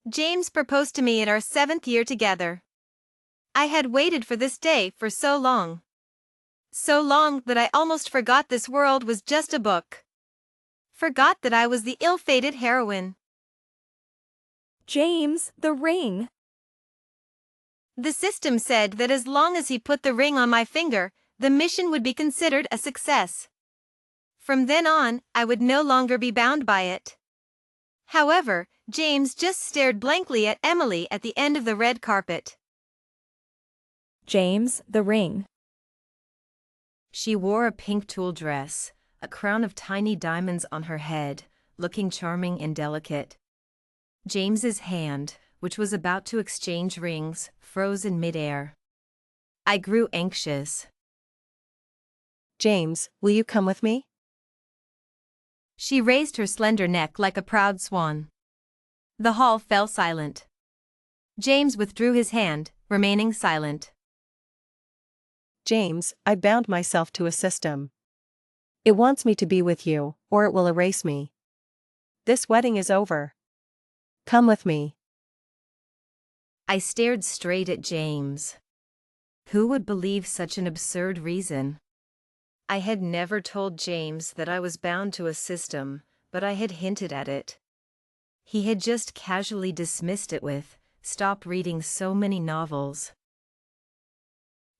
James proposed to me at our 7th year together. I had waited for this day for so long. So long that I almost forgot this world was just a book. Forgot that I was the ill-fated heroine. James, the ring. The system said that as long as he put the ring on my finger, the mission would be considered a success. From then on, I would no longer be bound by it. However, James just stared blankly at Emily at the end of the red carpet. James, the ring. She wore a pink tulle dress, a crown of tiny diamonds on her head, looking charming and delicate. James's hand, which was about to exchange rings, froze in midair. I grew anxious. James, will you come with me? She raised her slender neck like a proud swan. The hall fell silent. James withdrew his hand, remaining silent. James, I bound myself to a system. It wants me to be with you, or it will erase me. This wedding is over. Come with me. I stared straight at James. Who would believe such an absurd reason? I had never told James that I was bound to a system, but I had hinted at it. He had just casually dismissed it with, "Stop reading so many novels."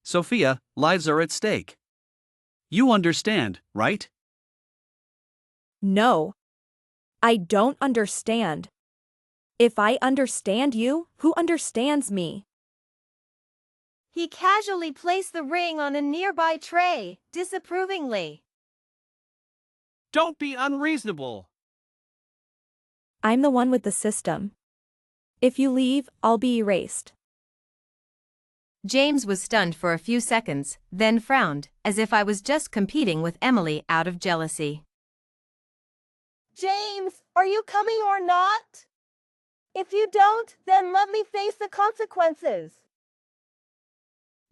Sophia, lives are at stake. You understand, right? No. I don't understand. If I understand you, who understands me? He casually placed the ring on a nearby tray, disapprovingly. Don't be unreasonable. I'm the one with the system. If you leave, I'll be erased. James was stunned for a few seconds, then frowned, as if I was just competing with Emily out of jealousy. James, are you coming or not? If you don't, then let me face the consequences.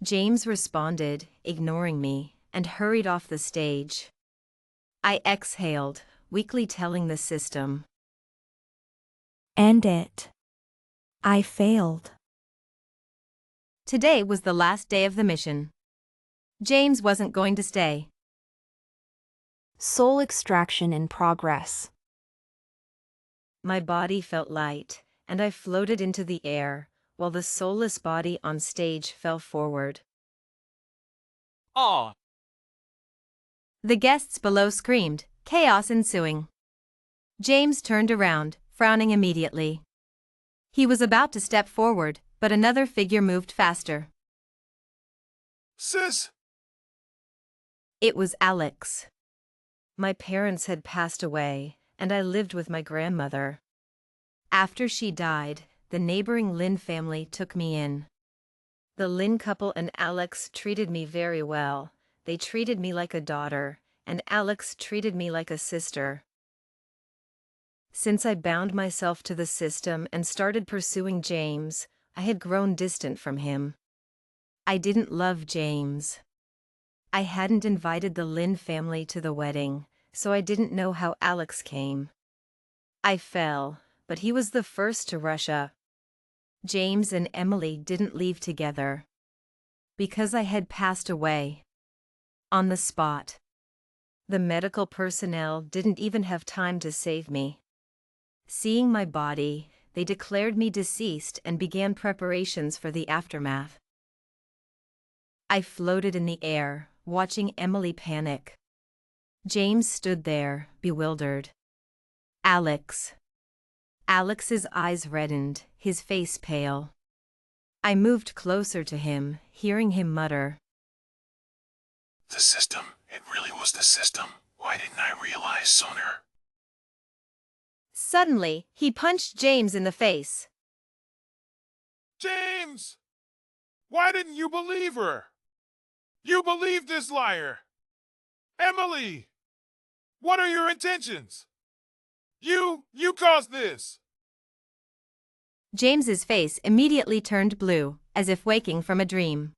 James responded, ignoring me, and hurried off the stage. I exhaled, weakly telling the system. End it. I failed. Today was the last day of the mission. James wasn't going to stay. Soul extraction in progress. My body felt light, and I floated into the air, while the soulless body on stage fell forward. Aw. The guests below screamed, chaos ensuing. James turned around, frowning immediately. He was about to step forward, but another figure moved faster. Sis! It was Alex. My parents had passed away, and I lived with my grandmother. After she died, the neighboring Lin family took me in. The Lin couple and Alex treated me very well. They treated me like a daughter, and Alex treated me like a sister. Since I bound myself to the system and started pursuing James, I had grown distant from him. I didn't love James. I hadn't invited the Lin family to the wedding, so I didn't know how Alex came. I fell, but he was the first to rush up. James and Emily didn't leave together. Because I had passed away. On the spot. The medical personnel didn't even have time to save me. Seeing my body, they declared me deceased and began preparations for the aftermath. I floated in the air, watching Emily panic. James stood there, bewildered. Alex. Alex's eyes reddened, his face pale. I moved closer to him, hearing him mutter. The system. It really was the system. Why didn't I realize sooner? Suddenly, he punched James in the face. James! Why didn't you believe her? You believed this liar! Emily! What are your intentions? You caused this! James's face immediately turned blue, as if waking from a dream.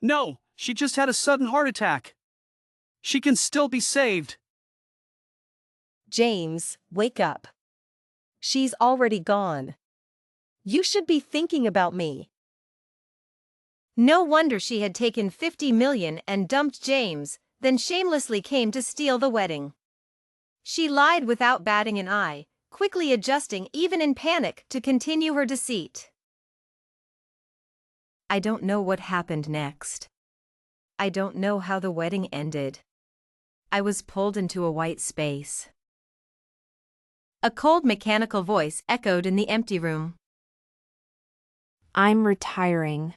No, she just had a sudden heart attack. She can still be saved. James, wake up. She's already gone. You should be thinking about me. No wonder she had taken 50 million and dumped James, then shamelessly came to steal the wedding. She lied without batting an eye, quickly adjusting even in panic to continue her deceit. I don't know what happened next. I don't know how the wedding ended. I was pulled into a white space. A cold mechanical voice echoed in the empty room. I'm retiring.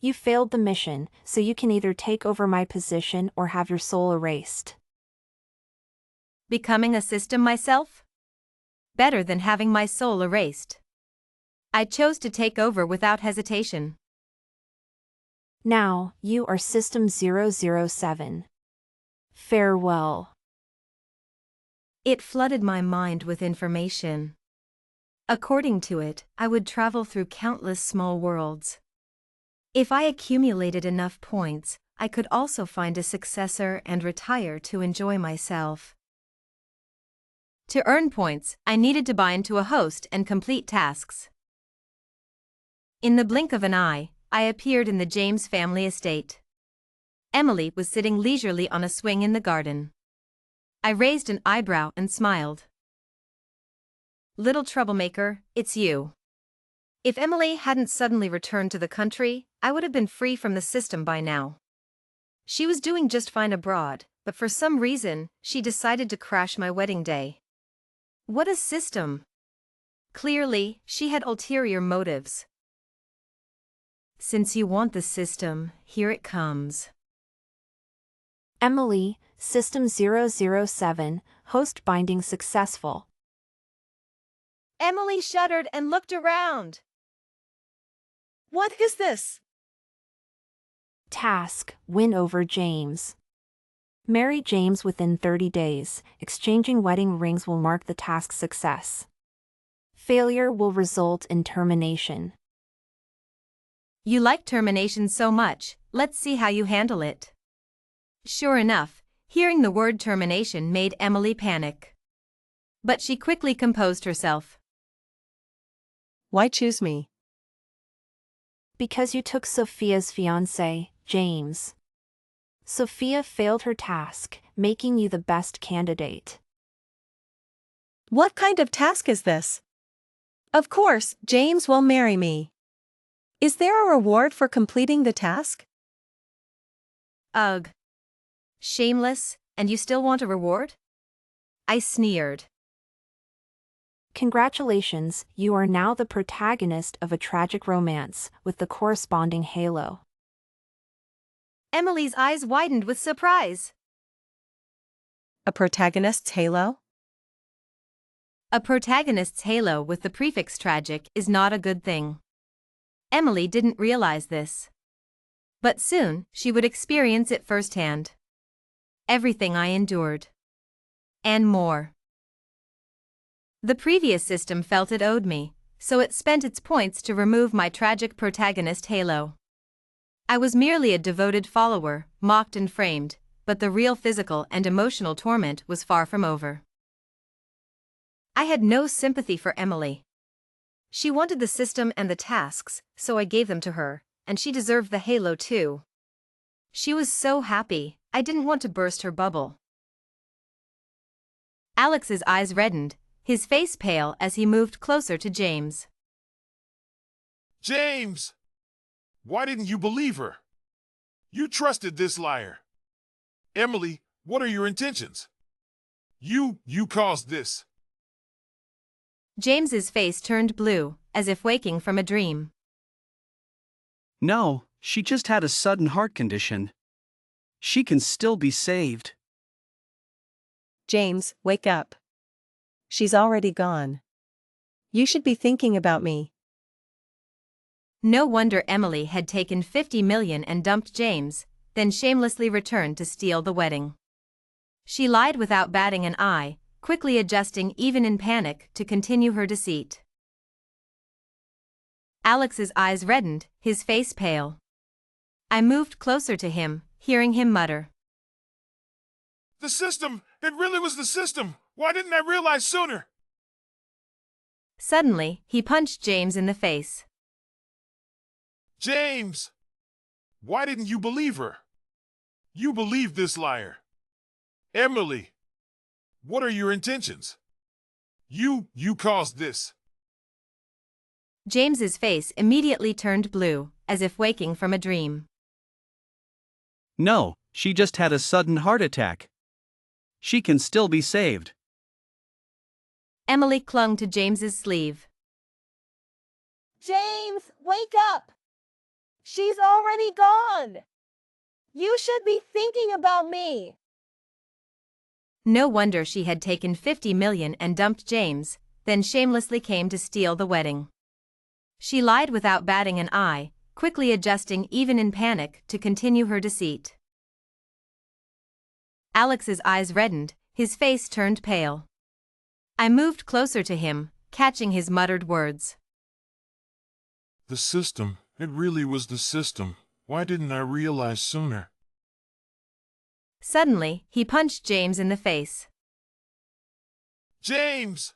You failed the mission, so you can either take over my position or have your soul erased. Becoming a system myself? Better than having my soul erased. I chose to take over without hesitation. Now, you are System 007. Farewell. It flooded my mind with information. According to it, I would travel through countless small worlds. If I accumulated enough points, I could also find a successor and retire to enjoy myself. To earn points, I needed to bind to a host and complete tasks. In the blink of an eye, I appeared in the James family estate. Emily was sitting leisurely on a swing in the garden. I raised an eyebrow and smiled. Little troublemaker, it's you. If Emily hadn't suddenly returned to the country, I would have been free from the system by now. She was doing just fine abroad, but for some reason, she decided to crash my wedding day. What a system! Clearly, she had ulterior motives. Since you want the system, here it comes. Emily, System 007, host binding successful. Emily shuddered and looked around. What is this? Task, win over James. Marry James within 30 days. Exchanging wedding rings will mark the task's success. Failure will result in termination. You like termination so much, let's see how you handle it. Sure enough, hearing the word termination made Emily panic. But she quickly composed herself. Why choose me? Because you took Sophia's fiancé, James. Sophia failed her task, making you the best candidate. What kind of task is this? Of course, James will marry me. Is there a reward for completing the task? Ugh. Shameless, and you still want a reward? I sneered. Congratulations, you are now the protagonist of a tragic romance, with the corresponding halo. Emily's eyes widened with surprise. A protagonist's halo? A protagonist's halo with the prefix tragic is not a good thing. Emily didn't realize this. But soon, she would experience it firsthand. Everything I endured. And more. The previous system felt it owed me, so it spent its points to remove my tragic protagonist halo. I was merely a devoted follower, mocked and framed, but the real physical and emotional torment was far from over. I had no sympathy for Emily. She wanted the system and the tasks, so I gave them to her, and she deserved the halo too. She was so happy, I didn't want to burst her bubble. Alex's eyes reddened, his face pale as he moved closer to James. James! Why didn't you believe her? You trusted this liar. Emily, what are your intentions? You caused this. James's face turned blue, as if waking from a dream. No, she just had a sudden heart condition. She can still be saved. James, wake up. She's already gone. You should be thinking about me. No wonder Emily had taken 50 million and dumped James, then shamelessly returned to steal the wedding. She lied without batting an eye, quickly adjusting even in panic to continue her deceit. Alex's eyes reddened, his face pale. I moved closer to him, hearing him mutter. The system! It really was the system! Why didn't I realize sooner? Suddenly, he punched James in the face. James! Why didn't you believe her? You believed this liar. Emily! What are your intentions? You caused this. James's face immediately turned blue, as if waking from a dream. No, she just had a sudden heart attack. She can still be saved. Emily clung to James's sleeve. James, wake up! She's already gone! You should be thinking about me! No wonder she had taken 50 million and dumped James, then shamelessly came to steal the wedding. She lied without batting an eye, quickly adjusting even in panic to continue her deceit. Alex's eyes reddened, his face turned pale. I moved closer to him, catching his muttered words. The system, it really was the system. Why didn't I realize sooner? Suddenly, he punched James in the face. James!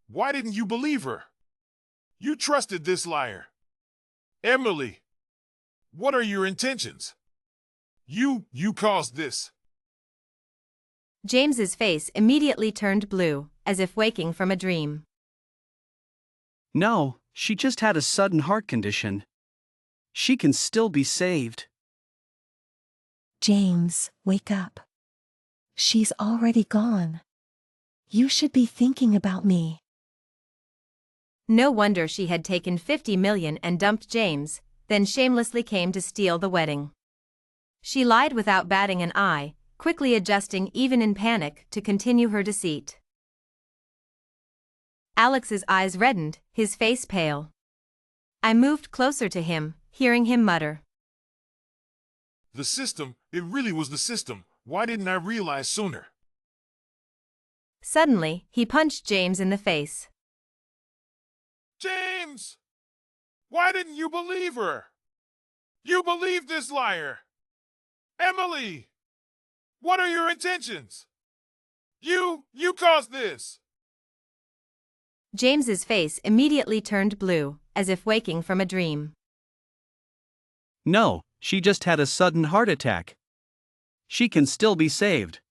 Why didn't you believe her? You trusted this liar. Emily! What are your intentions? You caused this. James's face immediately turned blue, as if waking from a dream. No, she just had a sudden heart condition. She can still be saved. James, wake up. She's already gone. You should be thinking about me. No wonder she had taken 50 million and dumped James, then shamelessly came to steal the wedding. She lied without batting an eye, quickly adjusting even in panic to continue her deceit. Alex's eyes reddened, his face pale. I moved closer to him, hearing him mutter. The system, it really was the system. Why didn't I realize sooner? Suddenly, he punched James in the face. James! Why didn't you believe her? You believed this liar. Emily! What are your intentions? You caused this. James's face immediately turned blue, as if waking from a dream. No, she just had a sudden heart attack. She can still be saved.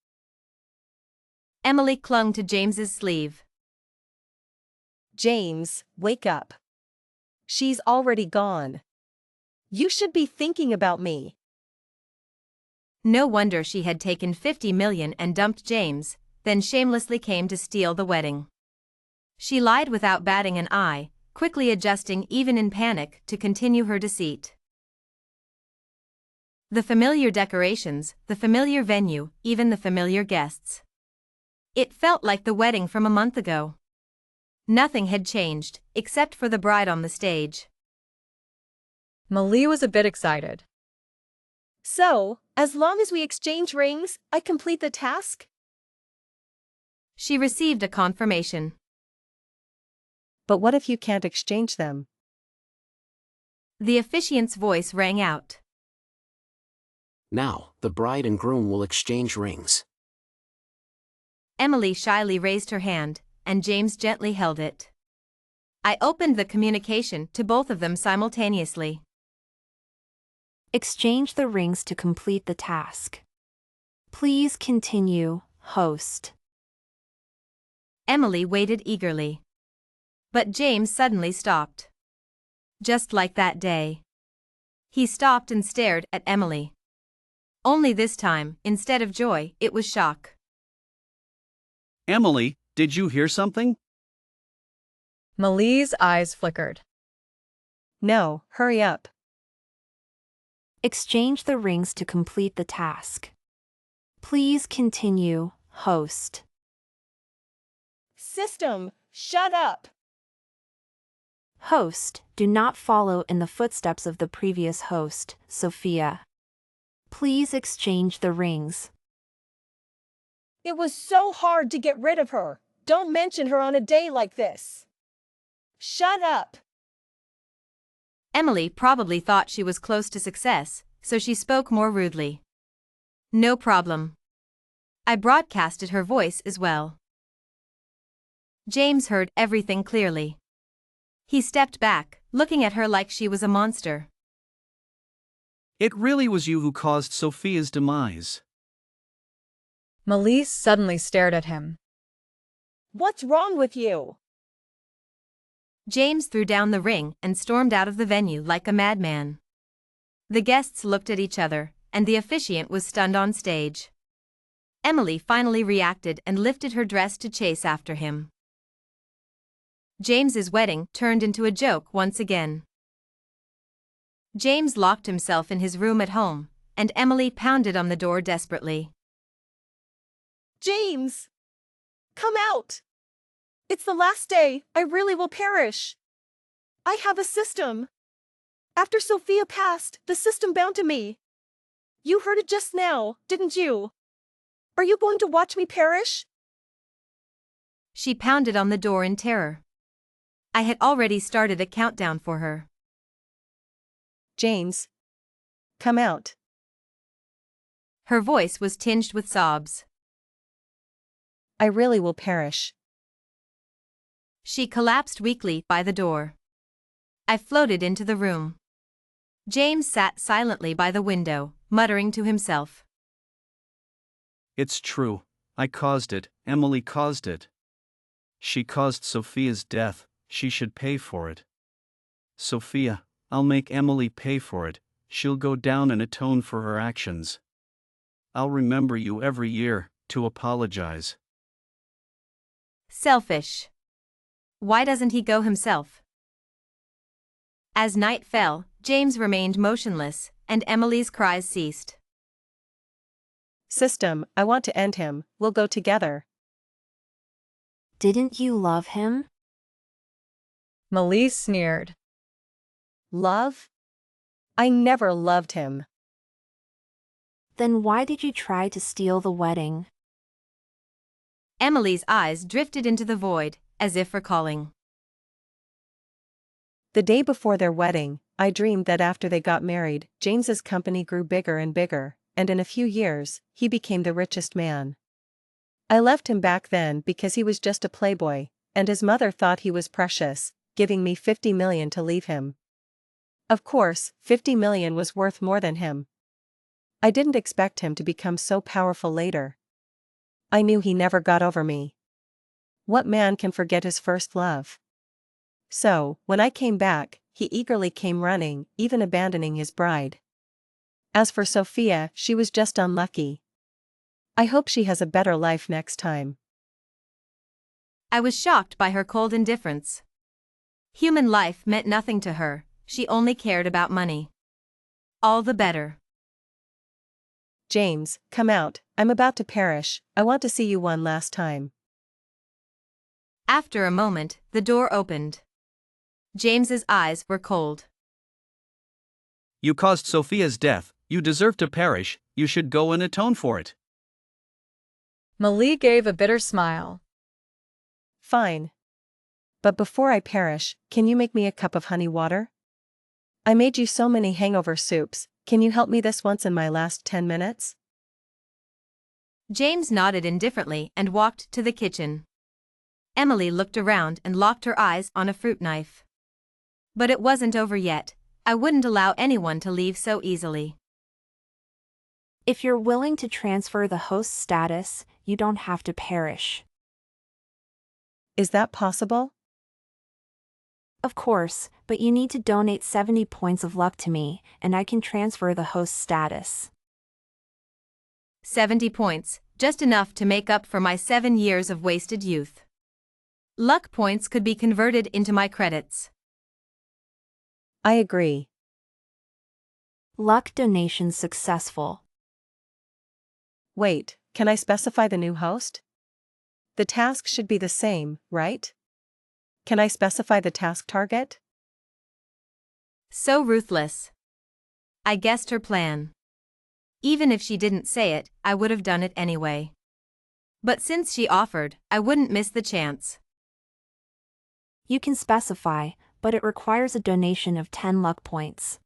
Emily clung to James's sleeve. James, wake up. She's already gone. You should be thinking about me. No wonder she had taken 50 million and dumped James, then shamelessly came to steal the wedding. She lied without batting an eye, quickly adjusting even in panic to continue her deceit. The familiar decorations, the familiar venue, even the familiar guests. It felt like the wedding from a month ago. Nothing had changed, except for the bride on the stage. Malie was a bit excited. So, as long as we exchange rings, I complete the task? She received a confirmation. But what if you can't exchange them? The officiant's voice rang out. Now, the bride and groom will exchange rings. Emily shyly raised her hand, and James gently held it. I opened the communication to both of them simultaneously. Exchange the rings to complete the task. Please continue, host. Emily waited eagerly. But James suddenly stopped. Just like that day. He stopped and stared at Emily. Only this time, instead of joy, it was shock. Emily, did you hear something? Malie's eyes flickered. No, hurry up. Exchange the rings to complete the task. Please continue, host. System, shut up! Host, do not follow in the footsteps of the previous host, Sophia. Please exchange the rings. It was so hard to get rid of her. Don't mention her on a day like this. Shut up! Emily probably thought she was close to success, so she spoke more rudely. No problem. I broadcasted her voice as well. James heard everything clearly. He stepped back, looking at her like she was a monster. It really was you who caused Sophia's demise. Melise suddenly stared at him. What's wrong with you? James threw down the ring and stormed out of the venue like a madman. The guests looked at each other, and the officiant was stunned on stage. Emily finally reacted and lifted her dress to chase after him. James's wedding turned into a joke once again. James locked himself in his room at home, and Emily pounded on the door desperately. James! Come out! It's the last day, I really will perish. I have a system. After Sophia passed, the system bound to me. You heard it just now, didn't you? Are you going to watch me perish? She pounded on the door in terror. I had already started a countdown for her. James. Come out. Her voice was tinged with sobs. I really will perish. She collapsed weakly by the door. I floated into the room. James sat silently by the window, muttering to himself. It's true. I caused it. Emily caused it. She caused Sophia's death. She should pay for it. Sophia, I'll make Emily pay for it. She'll go down and atone for her actions. I'll remember you every year, to apologize. Selfish. Why doesn't he go himself? As night fell, James remained motionless, and Emily's cries ceased. System, I want to end him, we'll go together. Didn't you love him? Melise sneered. Love? I never loved him. Then why did you try to steal the wedding? Emily's eyes drifted into the void, as if recalling. The day before their wedding, I dreamed that after they got married, James's company grew bigger and bigger, and in a few years, he became the richest man. I left him back then because he was just a playboy, and his mother thought he was precious, giving me $50 million to leave him. Of course, $50 million was worth more than him. I didn't expect him to become so powerful later. I knew he never got over me. What man can forget his first love? So, when I came back, he eagerly came running, even abandoning his bride. As for Sophia, she was just unlucky. I hope she has a better life next time. I was shocked by her cold indifference. Human life meant nothing to her, she only cared about money. All the better. James, come out, I'm about to perish, I want to see you one last time. After a moment, the door opened. James's eyes were cold. You caused Sophia's death. You deserve to perish. You should go and atone for it. Melise gave a bitter smile. Fine. But before I perish, can you make me a cup of honey water? I made you so many hangover soups, can you help me this once in my last 10 minutes? James nodded indifferently and walked to the kitchen. Emily looked around and locked her eyes on a fruit knife. But it wasn't over yet. I wouldn't allow anyone to leave so easily. If you're willing to transfer the host status, you don't have to perish. Is that possible? Of course, but you need to donate 70 points of luck to me, and I can transfer the host status. 70 points, just enough to make up for my 7 years of wasted youth. Luck points could be converted into my credits. I agree. Luck donation successful. Wait, can I specify the new host? The task should be the same, right? Can I specify the task target? So ruthless. I guessed her plan. Even if she didn't say it, I would have done it anyway. But since she offered, I wouldn't miss the chance. You can specify, but it requires a donation of 10 luck points.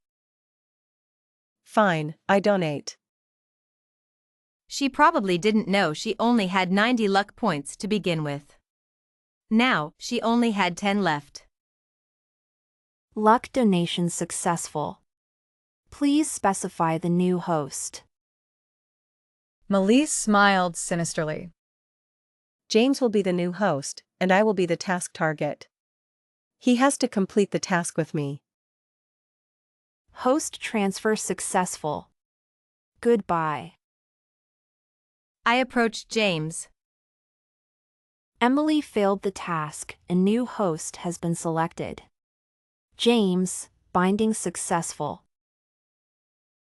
Fine, I donate. She probably didn't know she only had 90 luck points to begin with. Now, she only had 10 left. Luck donation successful. Please specify the new host. Melise smiled sinisterly. James will be the new host, and I will be the task target. He has to complete the task with me. Host transfer successful. Goodbye. I approached James. Emily failed the task. A new host has been selected. James, binding successful.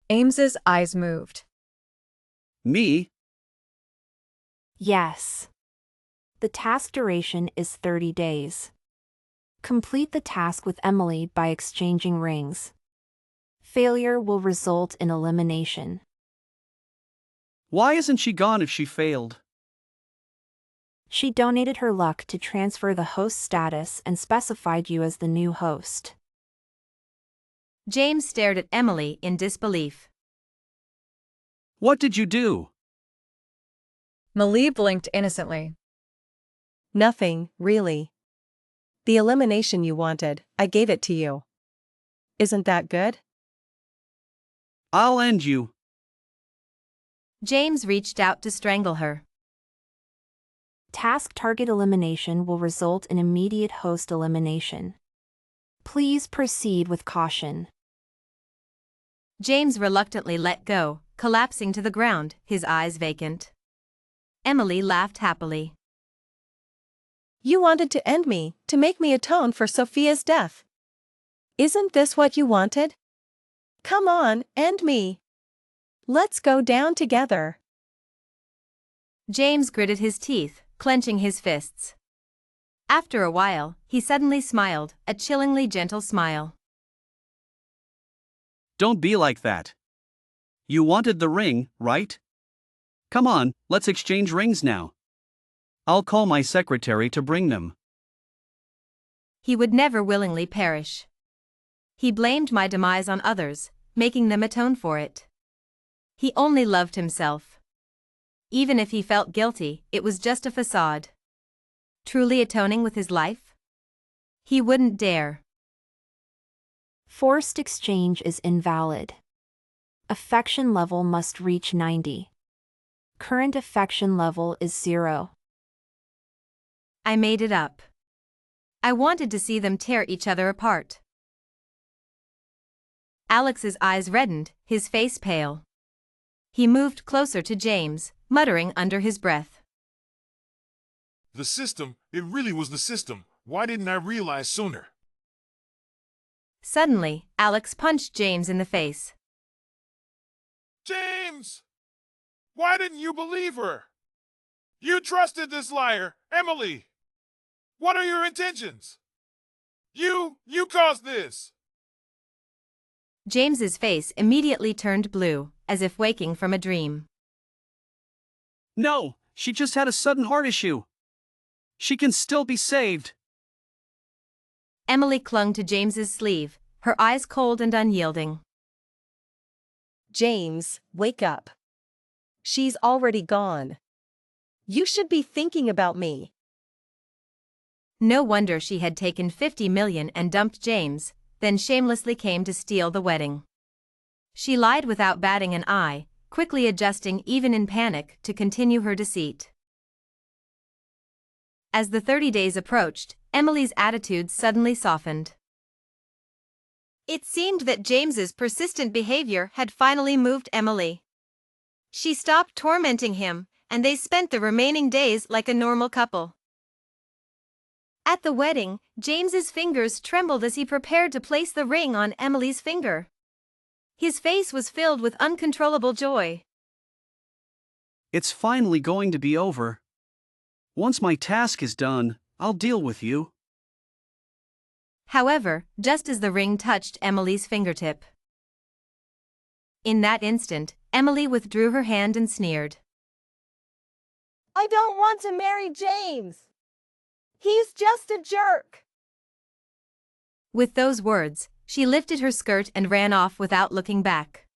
Ames's eyes moved. Me? Yes. The task duration is 30 days. Complete the task with Emily by exchanging rings. Failure will result in elimination. Why isn't she gone if she failed? She donated her luck to transfer the host status and specified you as the new host. James stared at Emily in disbelief. What did you do? Melise blinked innocently. Nothing, really. The elimination you wanted, I gave it to you. Isn't that good? I'll end you. James reached out to strangle her. Task target elimination will result in immediate host elimination. Please proceed with caution. James reluctantly let go, collapsing to the ground, his eyes vacant. Emily laughed happily. You wanted to end me, to make me atone for Sophia's death. Isn't this what you wanted? Come on, end me. Let's go down together. James gritted his teeth, clenching his fists. After a while, he suddenly smiled, a chillingly gentle smile. Don't be like that. You wanted the ring, right? Come on, let's exchange rings now. I'll call my secretary to bring them. He would never willingly perish. He blamed my demise on others, making them atone for it. He only loved himself. Even if he felt guilty, it was just a facade. Truly atoning with his life? He wouldn't dare. Forced exchange is invalid. Affection level must reach 90. Current affection level is 0. I made it up. I wanted to see them tear each other apart. Alex's eyes reddened, his face pale. He moved closer to James, muttering under his breath. The system, it really was the system. Why didn't I realize sooner? Suddenly, Alex punched James in the face. James! Why didn't you believe her? You trusted this liar, Emily. What are your intentions? You caused this. James's face immediately turned blue, as if waking from a dream. No, she just had a sudden heart issue. She can still be saved. Emily clung to James's sleeve, her eyes cold and unyielding. James, wake up. She's already gone. You should be thinking about me. No wonder she had taken 50 million and dumped James, then shamelessly came to steal the wedding. She lied without batting an eye, quickly adjusting even in panic to continue her deceit. As the 30 days approached, Emily's attitude suddenly softened. It seemed that James's persistent behavior had finally moved Emily. She stopped tormenting him, and they spent the remaining days like a normal couple. At the wedding, James's fingers trembled as he prepared to place the ring on Emily's finger. His face was filled with uncontrollable joy. It's finally going to be over. Once my task is done, I'll deal with you. However, just as the ring touched Emily's fingertip. In that instant, Emily withdrew her hand and sneered. I don't want to marry James. He's just a jerk. With those words, she lifted her skirt and ran off without looking back.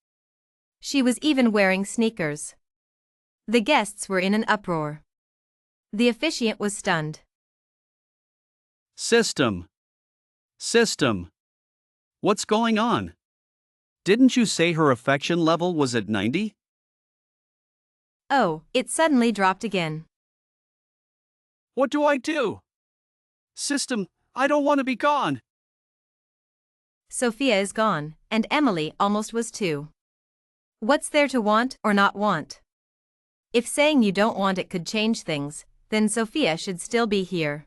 She was even wearing sneakers. The guests were in an uproar. The officiant was stunned. System. System. What's going on? Didn't you say her affection level was at 90? Oh, it suddenly dropped again. What do I do? System, I don't want to be gone. Sophia is gone, and Emily almost was too. What's there to want or not want? If saying you don't want it could change things, then Sophia should still be here.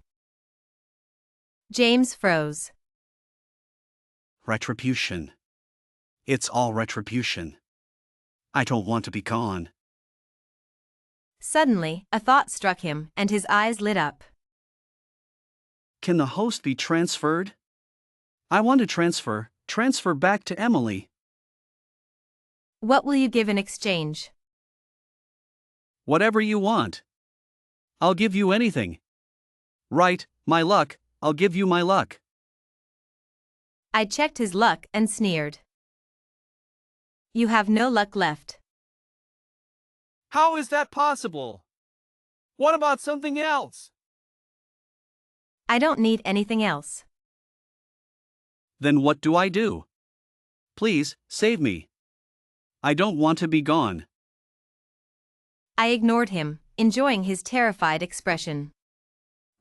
James froze. Retribution. It's all retribution. I don't want to be gone. Suddenly, a thought struck him, and his eyes lit up. Can the host be transferred? I want to transfer back to Emily. What will you give in exchange? Whatever you want. I'll give you anything. Right, my luck, I'll give you my luck. I checked his luck and sneered. You have no luck left. How is that possible? What about something else? I don't need anything else. Then what do I do? Please, save me. I don't want to be gone. I ignored him, enjoying his terrified expression.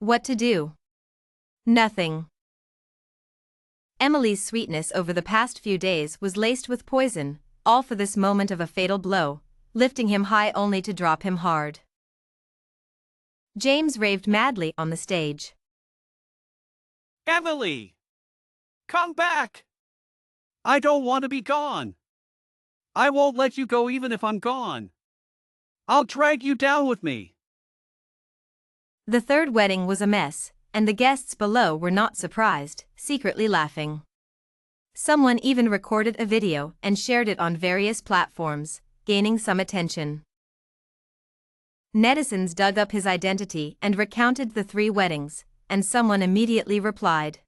What to do? Nothing. Emily's sweetness over the past few days was laced with poison, all for this moment of a fatal blow, lifting him high only to drop him hard. James raved madly on the stage. Emily! Come back! I don't want to be gone. I won't let you go even if I'm gone. I'll drag you down with me. The third wedding was a mess, and the guests below were not surprised, secretly laughing. Someone even recorded a video and shared it on various platforms, gaining some attention. Netizens dug up his identity and recounted the 3 weddings, and someone immediately replied.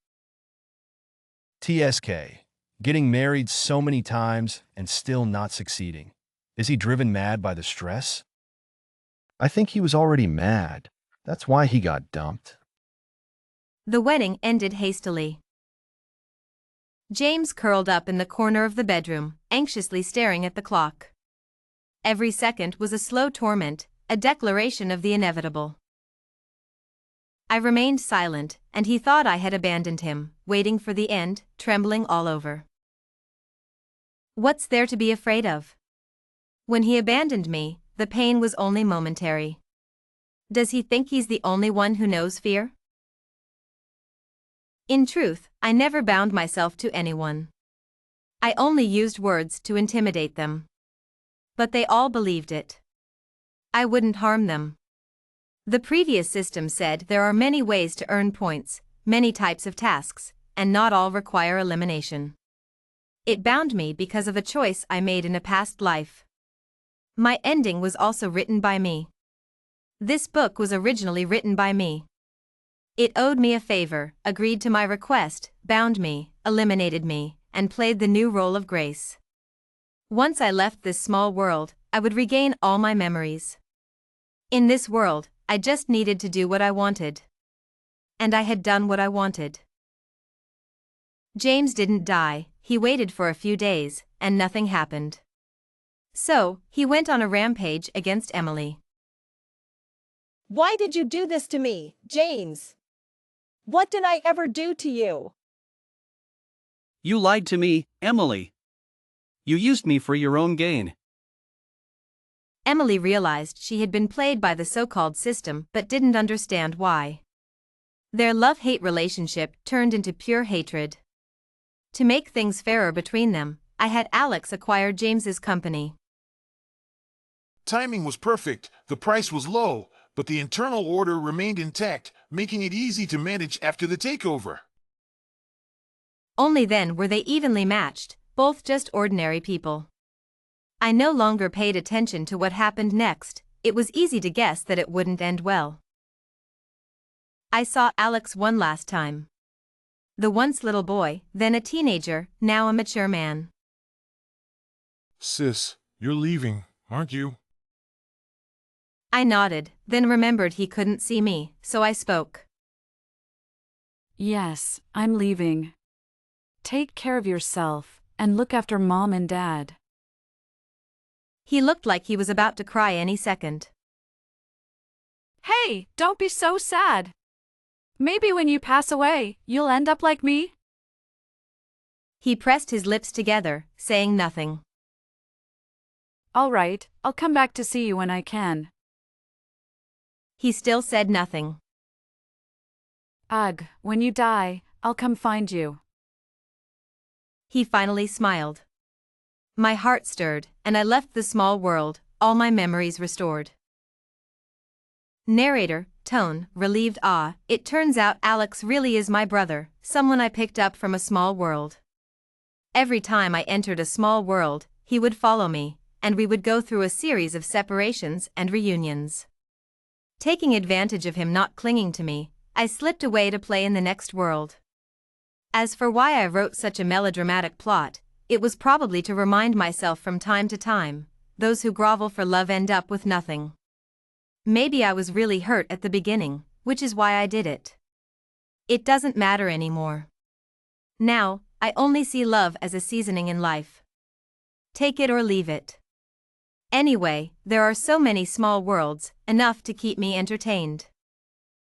TSK. Getting married so many times and still not succeeding. Is he driven mad by the stress? I think he was already mad. That's why he got dumped. The wedding ended hastily. James curled up in the corner of the bedroom, anxiously staring at the clock. Every second was a slow torment, a declaration of the inevitable. I remained silent, and he thought I had abandoned him, waiting for the end, trembling all over. What's there to be afraid of? When he abandoned me, the pain was only momentary. Does he think he's the only one who knows fear? In truth, I never bound myself to anyone. I only used words to intimidate them. But they all believed it. I wouldn't harm them. The previous system said there are many ways to earn points, many types of tasks, and not all require elimination. It bound me because of a choice I made in a past life. My ending was also written by me. This book was originally written by me. It owed me a favor, agreed to my request, bound me, eliminated me, and played the new role of grace. Once I left this small world, I would regain all my memories. In this world, I just needed to do what I wanted. And I had done what I wanted. James didn't die, he waited for a few days, and nothing happened. So, he went on a rampage against Emily. Why did you do this to me, James? What did I ever do to you? You lied to me, Emily. You used me for your own gain. Emily realized she had been played by the so-called system but didn't understand why. Their love-hate relationship turned into pure hatred. To make things fairer between them, I had Alex acquire James's company. Timing was perfect, the price was low, but the internal order remained intact, making it easy to manage after the takeover. Only then were they evenly matched, both just ordinary people. I no longer paid attention to what happened next, it was easy to guess that it wouldn't end well. I saw Alex one last time. The once little boy, then a teenager, now a mature man. Sis, you're leaving, aren't you? I nodded, then remembered he couldn't see me, so I spoke. Yes, I'm leaving. Take care of yourself, and look after Mom and Dad. He looked like he was about to cry any second. Hey, don't be so sad. Maybe when you pass away, you'll end up like me? He pressed his lips together, saying nothing. All right, I'll come back to see you when I can. He still said nothing. Ugh, when you die, I'll come find you. He finally smiled. My heart stirred, and I left the small world, all my memories restored. Narrator, tone, relieved. It turns out Alex really is my brother, someone I picked up from a small world. Every time I entered a small world, he would follow me, and we would go through a series of separations and reunions. Taking advantage of him not clinging to me, I slipped away to play in the next world. As for why I wrote such a melodramatic plot, it was probably to remind myself from time to time, those who grovel for love end up with nothing. Maybe I was really hurt at the beginning, which is why I did it. It doesn't matter anymore. Now, I only see love as a seasoning in life. Take it or leave it. Anyway, there are so many small worlds, enough to keep me entertained.